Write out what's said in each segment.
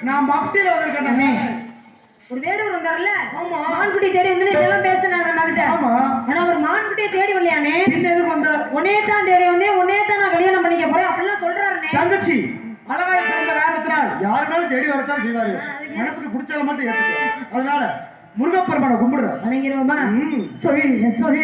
நான் பக்தியில வந்திருக்கேன். ஒரு வேடூர் வந்தார்ல, மான்குட்டி தேடி வந்து இதெல்லாம் பேசினாங்க. ஆமா, ஆனா அவர் மான்குட்டியை தேடி வரலையானே. என்ன எதுக்கு வந்தார்? உன்னே தான் தேடி வந்தேன், உன்னே தான் நான் கல்யாணம் பண்ணிக்க போறேன் அப்படிலாம் சொல்றாருனே. தங்கச்சி அழகாய் பிறந்த காரணத்தினால் யாருனாலும் தேடி வரத்தான் செய்வாரு. மனசுக்கு பிடிச்சால மட்டும் ஏத்துக்க. அதனால முருகப்பெருமானை கும்பிடுற வணங்கிடுவோமா? சொல்ல சொல்ல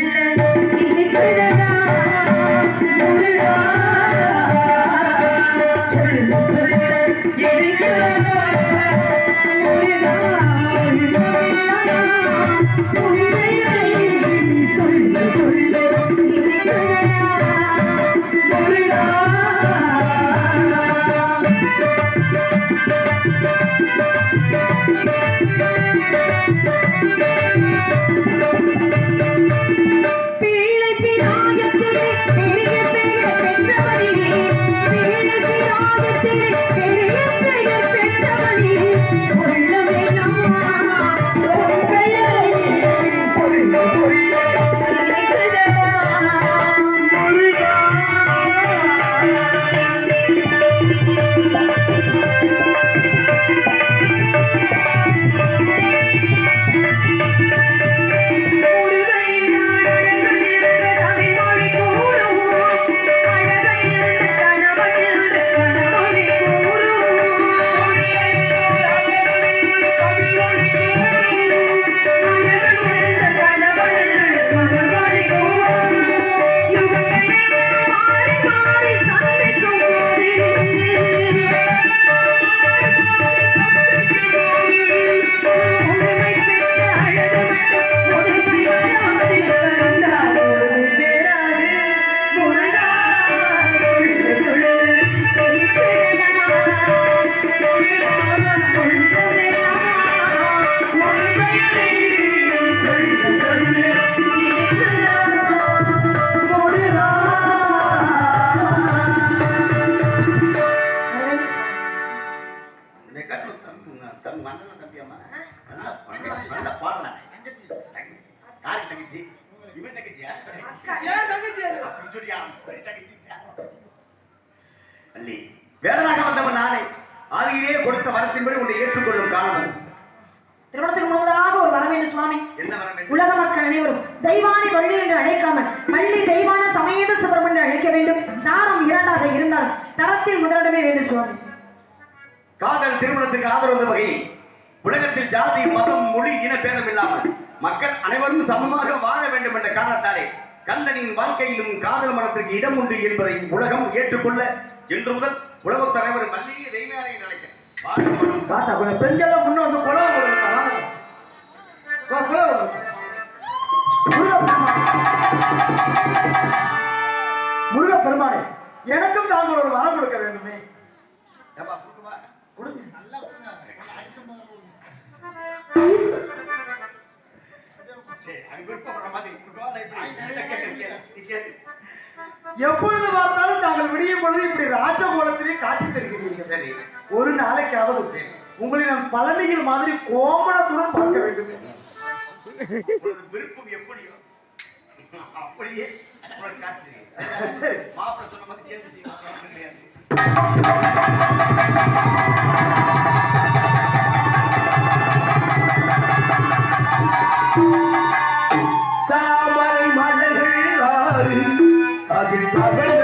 வேடனாக வந்தவன் நானே. ஆதியிலே கொடுத்த வரத்தின்படி உன்னை ஏற்றுக்கொள்ளும் காரணம் திருமணத்துக்கு முன்னதாக ஒரு வரம் வேண்டும் சுவாமி. என்ன வரம்? உலக மக்கள் அனைவரும் தெய்வானை பள்ளி என்று அழைக்காமல் பள்ளி தெய்வான சமேத சுப்பிரமணியன் அழைக்க வேண்டும். தாரம் இரண்டாக இருந்தாலும் தரத்தில் முதலிடமே வேண்டும் சுவாமி. காதல் திருமணத்துக்கு ஆதரவு வகையில் உலகத்தில் ஜாதி மதம் மொழி இன பேதம் இல்லாமல் மக்கள் அனைவரும் சமமாக வாழ வேண்டும் என்ற காரணத்தாலே கந்தனின் வாழ்க்கையிலும் காதல் மனத்திற்கு இடம் உண்டு என்பதை உலகம் ஏற்றுக்கொள்ள இன்று முதல் உலகத் தலைவர் மல்லிகை தெய்வானை நினைக்கிறேன். பெண்கள் முன்ன வந்து முருக பெருமானே, எனக்கும் தாங்கள் ஒரு வரம் கொடுக்க வேண்டுமே. எப்பொழுது பார்த்தாலும் தாங்கள் விடியும் பொழுது இப்படி ராஜகோலத்திலே காட்சி தருகிறீர்கள். சரி, ஒரு நாளைக்காவது உங்களை நான் பழனியில் மாதிரி கோமணத்துடன் பார்க்க வேண்டும். விருப்பம் எப்படியோ அப்படியே காட்சி. சரி, மாப்பிள்ளை சொன்ன மாதிரி சேர்ந்து செய்யலாம். தாமரை மலர்கள் ஆறு அதில் பகல்